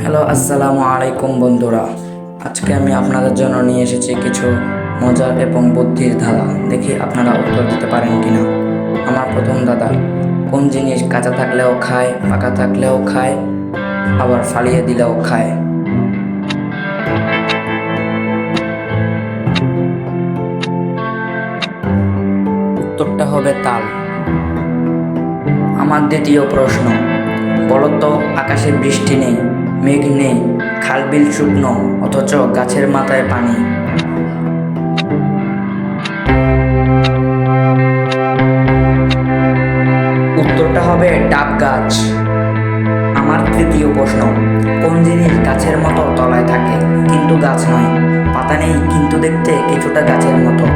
Hello, আসসালামু আলাইকুম বন্ধুরা। আজকে আমি আপনাদের জন্য নিয়ে এসেছি কিছু মজার এবং বুদ্ধির ধাঁধা। দেখি আপনারা উত্তর দিতে পারেন কিনা। আমার প্রথম ধাঁধা: কোন জিনিস কাঁচা থাকলেও খায়, পাকা থাকলেও খায়, আবার ফালিয়ে দিলেও খায়? উত্তরটা হবে তাল। আমার দ্বিতীয় প্রশ্ন: বলো তো, আকাশে বৃষ্টি নেই, মেঘ নেই, খালবিল শুকনো, অথচ গাছের মাথায় পানি। উত্তরটা হবে ডাব গাছ। আমার তৃতীয় প্রশ্ন: কোন জিনিস গাছের মতো তলায় থাকে কিন্তু গাছ নয়, পাতা নেই কিন্তু দেখতে কিছুটা গাছের মতো?